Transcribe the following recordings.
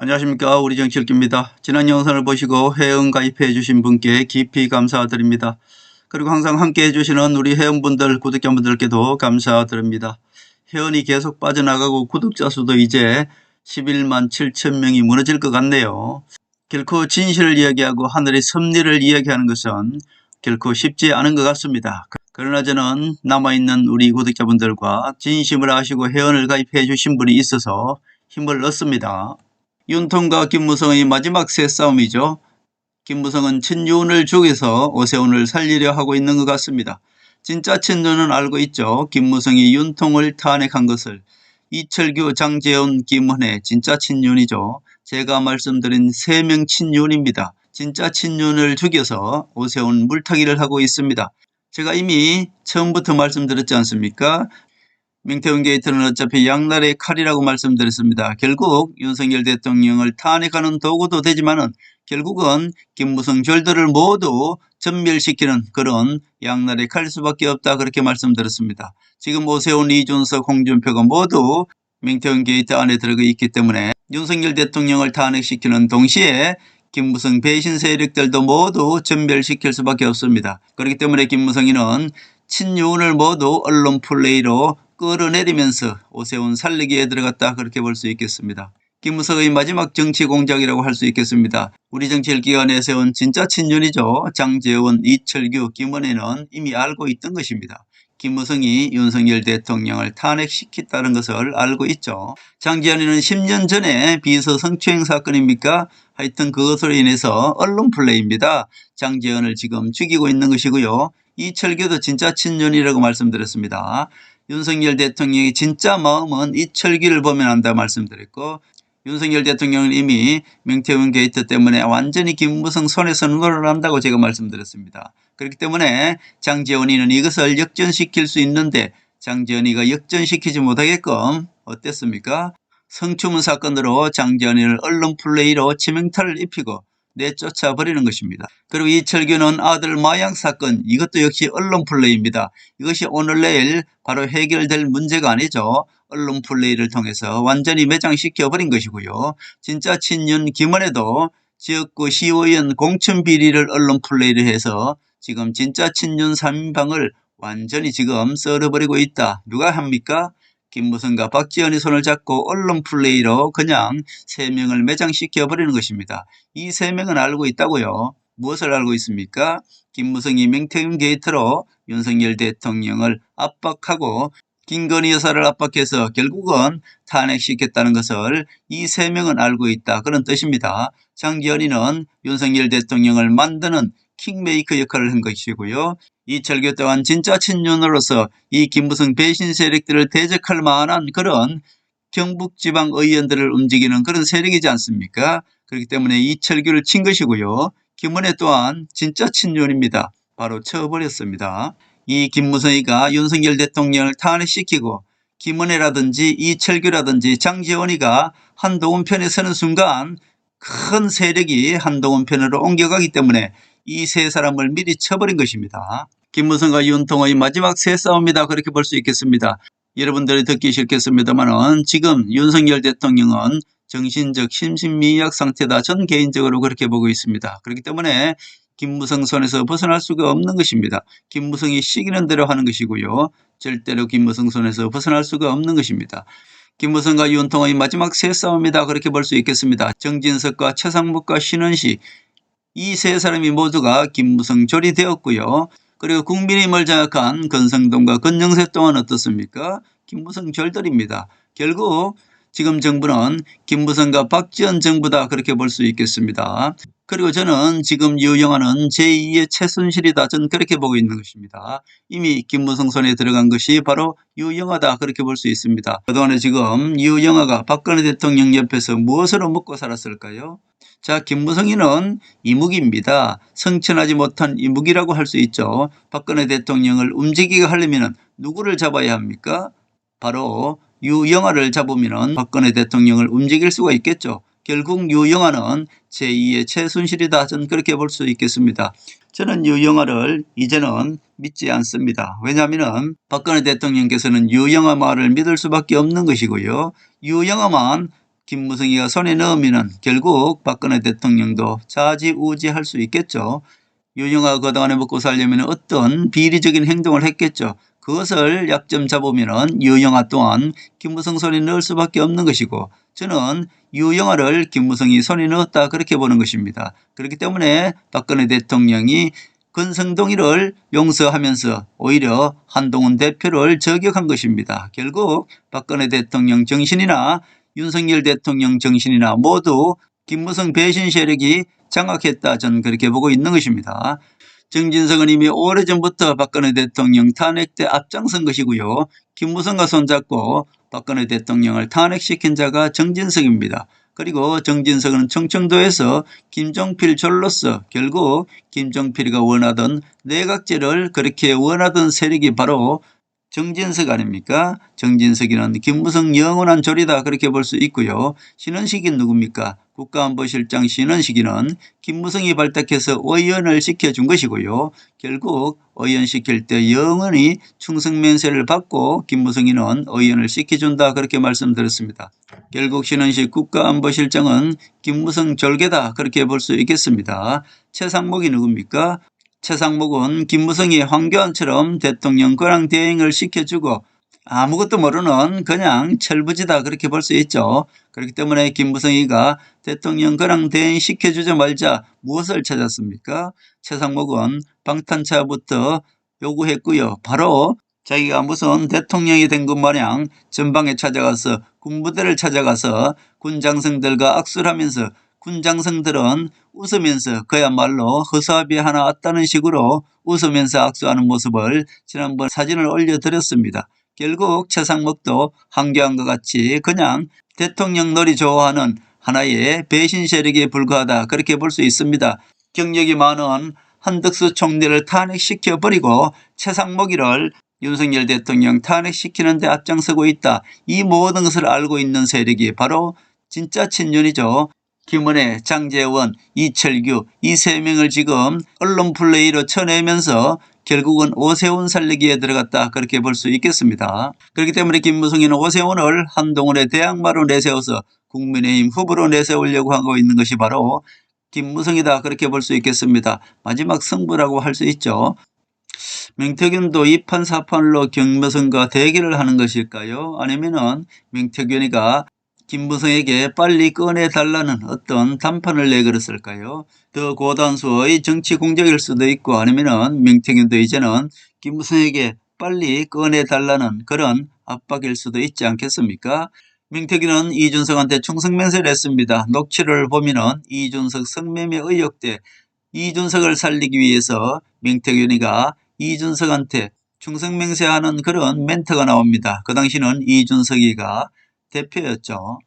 안녕하십니까. 우리 정치일기입니다. 지난 영상을 보시고 회원 가입해 주신 분께 깊이 감사드립니다. 그리고 항상 함께 해주시는 우리 회원분들 구독자분들께도 감사드립니다. 회원이 계속 빠져나가고 구독자 수도 이제 11만 7천 명이 무너질 것 같네요. 결코 진실을 이야기하고 하늘의 섭리를 이야기하는 것은 결코 쉽지 않은 것 같습니다. 그러나 저는 남아있는 우리 구독자분들과 진심을 아시고 회원을 가입해 주신 분이 있어서 힘을 얻습니다. 윤통과 김무성의 마지막 새싸움이죠. 김무성은 친윤을 죽여서 오세훈을 살리려 하고 있는 것 같습니다. 진짜 친윤은 알고 있죠. 김무성이 윤통을 탄핵한 것을. 이철규, 장제원, 김은혜 진짜 친윤이죠. 제가 말씀드린 3명 친윤입니다. 진짜 친윤을 죽여서 오세훈 물타기를 하고 있습니다. 제가 이미 처음부터 말씀드렸지 않습니까? 명태균 게이트는 어차피 양날의 칼이라고 말씀드렸습니다. 결국 윤석열 대통령을 탄핵하는 도구도 되지만은 결국은 김무성 졸들을 모두 전멸시키는 그런 양날의 칼일 수밖에 없다, 그렇게 말씀드렸습니다. 지금 오세훈, 이준석, 홍준표가 모두 명태균 게이트 안에 들어가 있기 때문에 윤석열 대통령을 탄핵시키는 동시에 김무성 배신 세력들도 모두 전멸시킬 수밖에 없습니다. 그렇기 때문에 김무성이는 친윤을 모두 언론 플레이로 끌어내리면서 오세훈 살리기에 들어갔다, 그렇게 볼 수 있겠습니다. 김무성의 마지막 정치 공작이라고 할 수 있겠습니다. 우리 정치일기가 내세운 진짜 친윤이죠. 장제원, 이철규, 김은혜는 이미 알고 있던 것입니다. 김무성이 윤석열 대통령을 탄핵시켰다는 것을 알고 있죠. 장제원이는 10년 전에 비서 성추행 사건입니까? 하여튼 그것으로 인해서 언론 플레이입니다. 장제원을 지금 죽이고 있는 것이고요. 이철규도 진짜 친윤이라고 말씀드렸습니다. 윤석열 대통령의 진짜 마음은 이철규를 보면 안다 말씀드렸고, 윤석열 대통령은 이미 명태균 게이트 때문에 완전히 김무성 손에서 놀아난다고 제가 말씀드렸습니다. 그렇기 때문에 장제원이는 이것을 역전시킬 수 있는데 장제원이가 역전시키지 못하게끔 어땠습니까? 성추문 사건으로 장제원이를 언론 플레이로 치명타를 입히고 내쫓아 버리는 것입니다. 그리고 이철규는 아들 마약 사건, 이것도 역시 언론 플레이입니다. 이것이 오늘 내일 바로 해결될 문제가 아니죠. 언론 플레이를 통해서 완전히 매장시켜 버린 것이고요. 진짜 친윤 김은혜도 지역구 시의원 공천 비리를 언론 플레이를 해서 지금 진짜 친윤 3인방을 완전히 지금 썰어버리고 있다. 누가 합니까? 김무성과 박지원이 손을 잡고 언론 플레이로 그냥 3명을 매장시켜 버리는 것입니다. 이 3명은 알고 있다고요. 무엇을 알고 있습니까? 김무성이 명태균 게이트로 윤석열 대통령을 압박하고 김건희 여사를 압박해서 결국은 탄핵시켰다는 것을 이 3명은 알고 있다, 그런 뜻입니다. 장제원이는 윤석열 대통령을 만드는 킹메이커 역할을 한 것이고요. 이철규 또한 진짜 친윤으로서 이 김무성 배신 세력들을 대적할 만한 그런 경북지방 의원들을 움직이는 그런 세력이지 않습니까? 그렇기 때문에 이철규를 친 것이고요. 김은혜 또한 진짜 친윤입니다. 바로 쳐버렸습니다. 이 김무성이가 윤석열 대통령을 탄핵시키고 김은혜라든지 이철규라든지 장제원이가 한동훈 편에 서는 순간 큰 세력이 한동훈 편으로 옮겨가기 때문에 이 세 사람을 미리 쳐버린 것입니다. 김무성과 윤통의 마지막 새싸움이다, 그렇게 볼 수 있겠습니다. 여러분들이 듣기 싫겠습니다만 지금 윤석열 대통령은 정신적 심신미약 상태다, 전 개인적으로 그렇게 보고 있습니다. 그렇기 때문에 김무성 손에서 벗어날 수가 없는 것입니다. 김무성이 시키는 대로 하는 것이고요. 절대로 김무성 손에서 벗어날 수가 없는 것입니다. 김무성과 윤통의 마지막 새싸움이다, 그렇게 볼 수 있겠습니다. 정진석과 최상목과 신원식, 이 세 사람이 모두가 김무성 졸이 되었고요. 그리고 국민의힘을 장악한 권성동과 권영세 또한 어떻습니까? 김무성 졸들입니다. 결국 지금 정부는 김무성과 박지원 정부다, 그렇게 볼 수 있겠습니다. 그리고 저는 지금 유영아는 제2의 최순실이다, 저는 그렇게 보고 있는 것입니다. 이미 김무성 손에 들어간 것이 바로 유영아다, 그렇게 볼 수 있습니다. 그동안에 지금 유영아가 박근혜 대통령 옆에서 무엇으로 먹고 살았을까요? 자, 김무성이는 이무기입니다. 성천하지 못한 이무기라고 할 수 있죠. 박근혜 대통령을 움직이게 하려면 누구를 잡아야 합니까? 바로 유영아를 잡으면 박근혜 대통령을 움직일 수가 있겠죠. 결국 유영아는 제2의 최순실이다, 저는 그렇게 볼 수 있겠습니다. 저는 유영아를 이제는 믿지 않습니다. 왜냐하면 박근혜 대통령께서는 유영아 말을 믿을 수밖에 없는 것이고요. 유영아만 김무성이가 손에 넣으면 결국 박근혜 대통령도 좌지우지할 수 있겠죠. 유영아가 그동안에 먹고 살려면 어떤 비리적인 행동을 했겠죠. 그것을 약점 잡으면 유영아 또한 김무성 손에 넣을 수밖에 없는 것이고, 저는 유영아를 김무성이 손에 넣었다 그렇게 보는 것입니다. 그렇기 때문에 박근혜 대통령이 권성동이를 용서하면서 오히려 한동훈 대표를 저격한 것입니다. 결국 박근혜 대통령 정신이나 윤석열 대통령 정신이나 모두 김무성 배신 세력이 장악했다, 저는 그렇게 보고 있는 것입니다. 정진석은 이미 오래전부터 박근혜 대통령 탄핵 때 앞장선 것이고요. 김무성과 손잡고 박근혜 대통령을 탄핵시킨 자가 정진석입니다. 그리고 정진석은 충청도에서 김종필 졸로서 결국 김종필이가 원하던 내각제를 그렇게 원하던 세력이 바로 정진석 아닙니까? 정진석이는 김무성 영원한 조리다 그렇게 볼 수 있고요. 신원식이 누굽니까? 국가안보실장 신원식이는 김무성이 발탁해서 의원을 시켜준 것이고요. 결국 의원 시킬 때 영원히 충성맹세를 받고 김무성이는 의원을 시켜준다 그렇게 말씀드렸습니다. 결국 신원식 국가안보실장은 김무성 졸개다 그렇게 볼 수 있겠습니다. 최상목이 누굽니까? 최상목은 김무성이 황교안처럼 대통령 권한 대행을 시켜주고 아무것도 모르는 그냥 철부지다 그렇게 볼 수 있죠. 그렇기 때문에 김무성이가 대통령 권한 대행 시켜주자 말자 무엇을 찾았습니까? 최상목은 방탄차부터 요구했고요. 바로 자기가 무슨 대통령이 된 것 마냥 전방에 찾아가서 군부대를 찾아가서 군장성들과 악수를 하면서 군장성들은 웃으면서 그야말로 허수아비 하나 왔다는 식으로 웃으면서 악수하는 모습을 지난번 사진을 올려드렸습니다. 결국 최상목도 황교안과 같이 그냥 대통령 놀이 좋아하는 하나의 배신 세력에 불과하다 그렇게 볼 수 있습니다. 경력이 많은 한덕수 총리를 탄핵시켜버리고 최상목이를 윤석열 대통령 탄핵시키는 데 앞장서고 있다. 이 모든 것을 알고 있는 세력이 바로 진짜 친윤이죠. 김은혜, 장제원, 이철규 이 세 명을 지금 언론 플레이로 쳐내면서 결국은 오세훈 살리기에 들어갔다 그렇게 볼 수 있겠습니다. 그렇기 때문에 김무성이는 오세훈을 한동훈의 대항마로 내세워서 국민의힘 후보로 내세우려고 하고 있는 것이 바로 김무성이다 그렇게 볼 수 있겠습니다. 마지막 승부라고 할 수 있죠. 명태균도 2판 4판로 김무성과 대결을 하는 것일까요? 아니면은 명태균이가 김무성에게 빨리 꺼내달라는 어떤 단판을 내걸었을까요? 더 고단수의 정치 공작일 수도 있고, 아니면은 명태균도 이제는 김무성에게 빨리 꺼내달라는 그런 압박일 수도 있지 않겠습니까? 명태균은 이준석한테 충성맹세를 했습니다. 녹취를 보면은 이준석 성매매 의혹 때 이준석을 살리기 위해서 명태균이가 이준석한테 충성맹세하는 그런 멘트가 나옵니다. 그 당시는 이준석이가 대표였죠.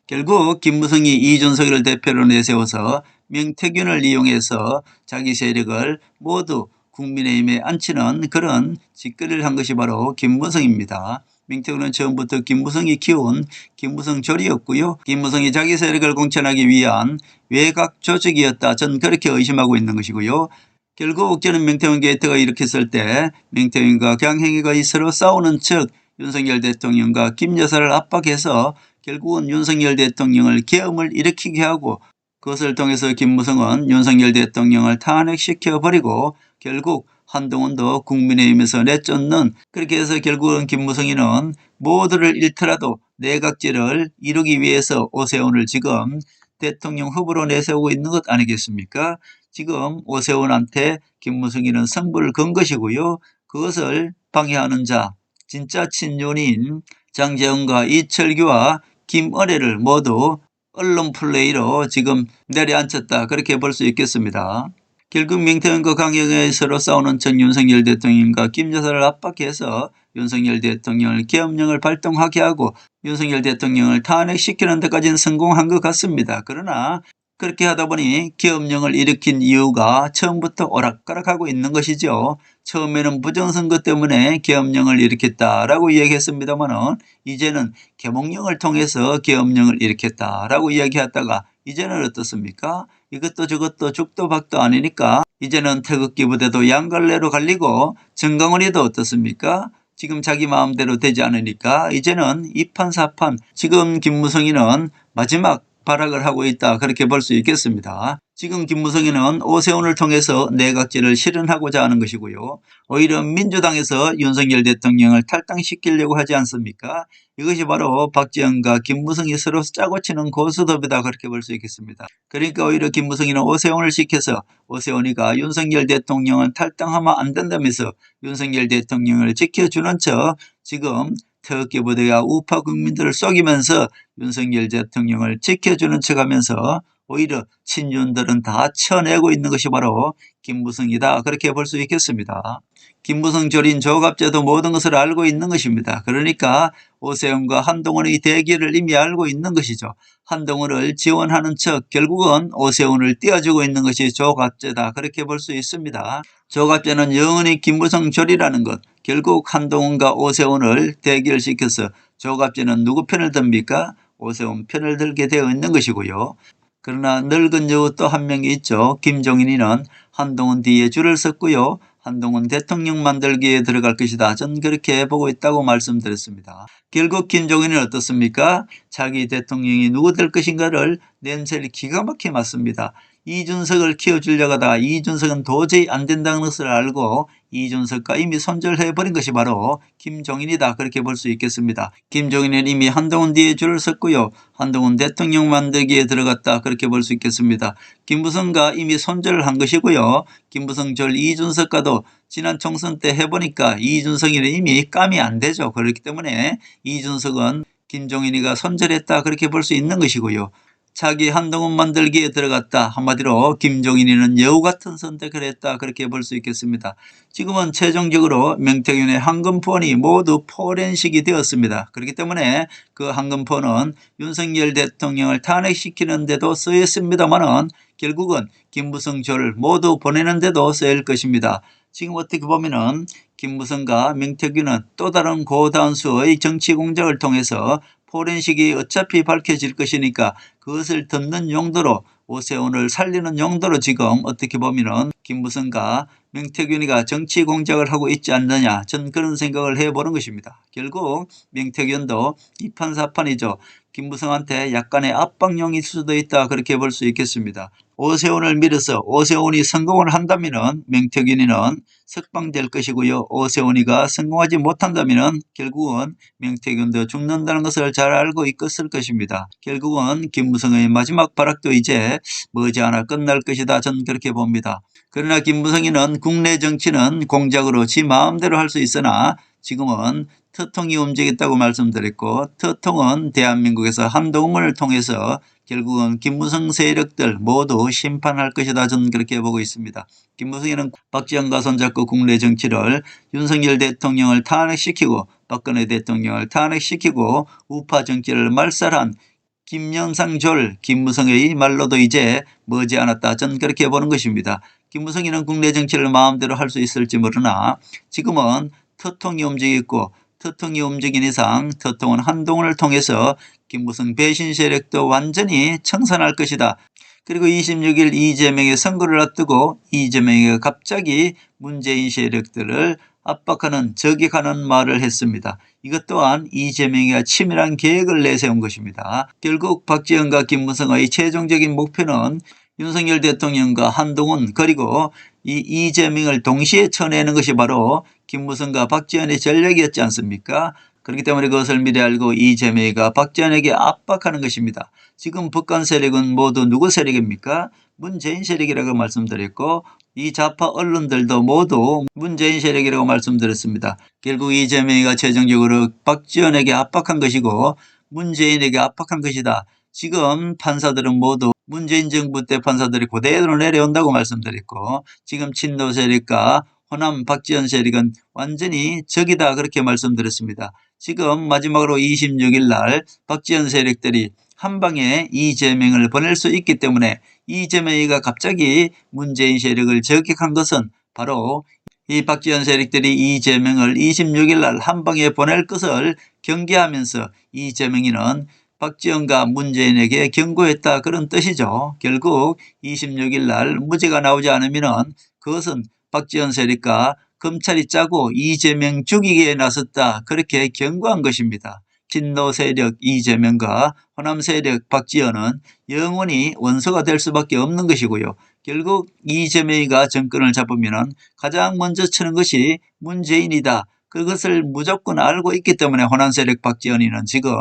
결국 김무성이 이준석을 대표로 내세워서 명태균을 이용해서 자기 세력을 모두 국민의힘에 앉히는 그런 짓거리를 한 것이 바로 김무성입니다. 명태균은 처음부터 김무성이 키운 김무성 조리였고요. 김무성이 자기 세력을 공천하기 위한 외곽 조직이었다. 전 그렇게 의심하고 있는 것이고요. 결국 저는 명태균 게이트가 일으켰을 때 명태균과 강행위가 서로 싸우는 척 윤석열 대통령과 김 여사를 압박해서 결국은 윤석열 대통령을 계엄을 일으키게 하고, 그것을 통해서 김무성은 윤석열 대통령을 탄핵시켜버리고 결국 한동훈도 국민의힘에서 내쫓는, 그렇게 해서 결국은 김무성이는 모두를 잃더라도 내각제를 이루기 위해서 오세훈을 지금 대통령 후보로 내세우고 있는 것 아니겠습니까? 지금 오세훈한테 김무성이는 승부를 건 것이고요. 그것을 방해하는 자, 진짜 친윤인 장제원과 이철규와 김은혜를 모두 언론 플레이로 지금 내려앉혔다 그렇게 볼 수 있겠습니다. 결국 명태균과 강경에 서로 싸우는 척 윤석열 대통령과 김 여사를 압박해서 윤석열 대통령을 계엄령을 발동하게 하고 윤석열 대통령을 탄핵시키는 데까지는 성공한 것 같습니다. 그러나 그렇게 하다 보니 계엄령을 일으킨 이유가 처음부터 오락가락하고 있는 것이죠. 처음에는 부정선거 때문에 계엄령을 일으켰다라고 이야기했습니다만은 이제는 계몽령을 통해서 계엄령을 일으켰다라고 이야기하다가 이제는 어떻습니까? 이것도 저것도 죽도 박도 아니니까 이제는 태극기 부대도 양갈래로 갈리고, 정강훈이도 어떻습니까? 지금 자기 마음대로 되지 않으니까 이제는 2판 4판, 지금 김무성이는 마지막 발악을 하고 있다 그렇게 볼 수 있겠습니다. 지금 김무성이는 오세훈을 통해서 내각제를 실현하고자 하는 것이고요. 오히려 민주당에서 윤석열 대통령을 탈당시키려고 하지 않습니까? 이것이 바로 박지원과 김무성이 서로 짜고 치는 고스톱이다 그렇게 볼 수 있겠습니다. 그러니까 오히려 김무성이는 오세훈을 시켜서 오세훈이가 윤석열 대통령을 탈당하면 안 된다면서 윤석열 대통령을 지켜주는 척 지금 태극기 부대와 우파 국민들을 속이면서 윤석열 대통령을 지켜주는 척하면서 오히려 친윤들은 다 쳐내고 있는 것이 바로 김무성이다 그렇게 볼 수 있겠습니다. 김무성 조린 조갑제도 모든 것을 알고 있는 것입니다. 그러니까 오세훈과 한동훈의 대결을 이미 알고 있는 것이죠. 한동훈을 지원하는 척 결국은 오세훈을 띄워주고 있는 것이 조갑제다 그렇게 볼 수 있습니다. 조갑제는 영원히 김무성 조리라는 것, 결국 한동훈과 오세훈을 대결시켜서 조갑제는 누구 편을 듭니까? 오세훈 편을 들게 되어 있는 것이고요. 그러나 늙은 여우 또 한 명이 있죠. 김종인이는 한동훈 뒤에 줄을 섰고요. 한동훈 대통령 만들기에 들어갈 것이다. 전 그렇게 보고 있다고 말씀드렸습니다. 결국 김종인은 어떻습니까? 자기 대통령이 누구 될 것인가를 냄새를 기가 막히게 맡습니다. 이준석을 키워주려고 하다가 이준석은 도저히 안 된다는 것을 알고 이준석과 이미 손절해버린 것이 바로 김종인이다 그렇게 볼 수 있겠습니다. 김종인은 이미 한동훈 뒤에 줄을 섰고요. 한동훈 대통령 만들기에 들어갔다 그렇게 볼 수 있겠습니다. 김무성과 이미 손절을 한 것이고요. 김무성 절 이준석과도 지난 총선 때 해보니까 이준석이는 이미 감이 안 되죠. 그렇기 때문에 이준석은 김종인이가 손절했다 그렇게 볼 수 있는 것이고요. 자기 한동훈 만들기에 들어갔다. 한마디로 김종인이는 여우 같은 선택을 했다 그렇게 볼 수 있겠습니다. 지금은 최종적으로 명태균의 황금폰이 모두 포렌식이 되었습니다. 그렇기 때문에 그 황금폰은 윤석열 대통령을 탄핵시키는 데도 쓰였습니다마는 결국은 김무성 조를 모두 보내는 데도 쓰일 것입니다. 지금 어떻게 보면은 김무성과 명태균은 또 다른 고단수의 정치 공작을 통해서 포렌식이 어차피 밝혀질 것이니까 그것을 덮는 용도로 오세훈을 살리는 용도로 지금 어떻게 보면은 김무성과 명태균이가 정치 공작을 하고 있지 않느냐 전 그런 생각을 해보는 것입니다. 결국 명태균도 이판사판이죠. 김무성한테 약간의 압박용일 수도 있다 그렇게 볼 수 있겠습니다. 오세훈을 밀어서 오세훈이 성공을 한다면 명태균이는 석방될 것이고요. 오세훈이가 성공하지 못한다면 결국은 명태균도 죽는다는 것을 잘 알고 있을 것입니다. 결국은 김무성의 마지막 발악도 이제 머지않아 끝날 것이다. 저는 그렇게 봅니다. 그러나 김무성이는 국내 정치는 공작으로 지 마음대로 할 수 있으나 지금은特통이 움직였다고 말씀드렸고特통은 대한민국에서 한동훈을 통해서 결국은 김무성 세력들 모두 심판할 것이다. 저는 그렇게 보고 있습니다. 김무성이는 박지원과 손잡고 국내 정치를 윤석열 대통령을 탄핵시키고 박근혜 대통령을 탄핵시키고 우파 정치를 말살한 김영상졸 김무성의 말로도 이제 머지않았다. 저는 그렇게 보는 것입니다. 김무성이는 국내 정치를 마음대로 할 수 있을지 모르나 지금은特통이 움직이고特통이 움직인 이상特통은 한동훈을 통해서 김무성 배신 세력도 완전히 청산할 것이다. 그리고 26일 이재명의 선거를 앞두고 이재명이 갑자기 문재인 세력들을 압박하는 저격하는 말을 했습니다. 이것 또한 이재명이 치밀한 계획을 내세운 것입니다. 결국 박지원과 김무성의 최종적인 목표는 윤석열 대통령과 한동훈 그리고 이재명을 동시에 쳐내는 것이 바로 김무성과 박지원의 전략이었지 않습니까? 그렇기 때문에 그것을 미리 알고 이재명이가 박지원에게 압박하는 것입니다. 지금 북한 세력은 모두 누구 세력입니까? 문재인 세력이라고 말씀드렸고 이 좌파 언론들도 모두 문재인 세력이라고 말씀드렸습니다. 결국 이재명이가 최종적으로 박지원에게 압박한 것이고 문재인에게 압박한 것이다. 지금 판사들은 모두 문재인 정부 때 판사들이 그대로 내려온다고 말씀드렸고 지금 친노 세력과 호남 박지원 세력은 완전히 적이다 그렇게 말씀드렸습니다. 지금 마지막으로 26일 날 박지원 세력들이 한방에 이재명을 보낼 수 있기 때문에 이재명이가 갑자기 문재인 세력을 저격한 것은 바로 이 박지원 세력들이 이재명을 26일 날 한방에 보낼 것을 경계하면서 이재명이는 박지원과 문재인에게 경고했다 그런 뜻이죠. 결국 26일 날 무죄가 나오지 않으면 그것은 박지원 세력과 검찰이 짜고 이재명 죽이기에 나섰다 그렇게 경고한 것입니다. 친노 세력 이재명과 호남 세력 박지원은 영원히 원수가 될 수밖에 없는 것이고요. 결국 이재명이가 정권을 잡으면 가장 먼저 치는 것이 문재인이다. 그것을 무조건 알고 있기 때문에 호남 세력 박지원이는 지금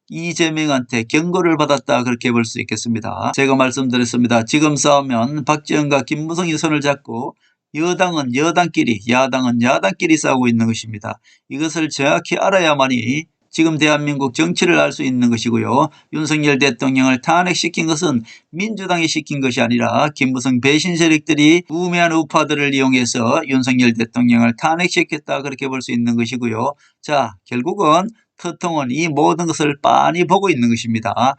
이재명한테 경고를 받았다, 그렇게 볼 수 있겠습니다. 제가 말씀드렸습니다. 지금 싸우면 박지원과 김무성이 손을 잡고 여당은 여당끼리, 야당은 야당끼리 싸우고 있는 것입니다. 이것을 정확히 알아야만이 지금 대한민국 정치를 알 수 있는 것이고요. 윤석열 대통령을 탄핵시킨 것은 민주당이 시킨 것이 아니라 김무성 배신 세력들이 우매한 우파들을 이용해서 윤석열 대통령을 탄핵시켰다, 그렇게 볼 수 있는 것이고요. 자, 결국은 터통은 이 모든 것을 빤히 보고 있는 것입니다.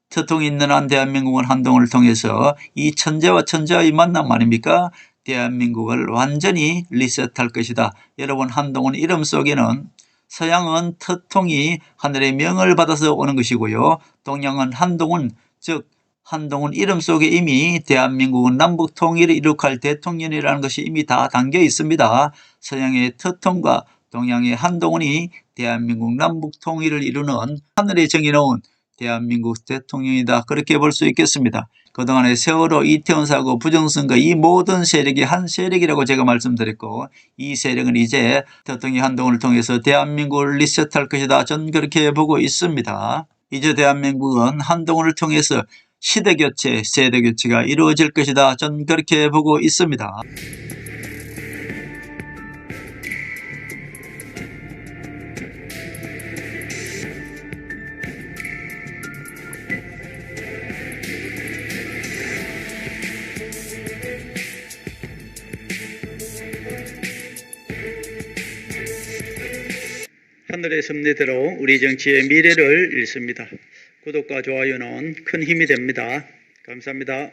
터통이 있는 한 대한민국은 한동훈을 통해서 이 천재와 천재의 만남 아닙니까? 대한민국을 완전히 리셋할 것이다. 여러분, 한동훈 이름 속에는 서양은 터통이 하늘의 명을 받아서 오는 것이고요. 동양은 한동훈, 즉 한동훈 이름 속에 이미 대한민국은 남북 통일을 이룩할 대통령이라는 것이 이미 다 담겨 있습니다. 서양의 터통과 동양의 한동훈이 대한민국 남북 통일을 이루는 하늘에 정해놓은 대한민국 대통령이다, 그렇게 볼 수 있겠습니다. 그동안의 세월호, 이태원 사고, 부정선거, 이 모든 세력이 한 세력이라고 제가 말씀드렸고, 이 세력은 이제 대통령 한동훈을 통해서 대한민국을 리셋할 것이다, 전 그렇게 보고 있습니다. 이제 대한민국은 한동훈을 통해서 시대교체, 세대교체가 이루어질 것이다, 전 그렇게 보고 있습니다. 하늘의 섭리대로 우리 정치의 미래를 읽습니다. 구독과 좋아요는 큰 힘이 됩니다. 감사합니다.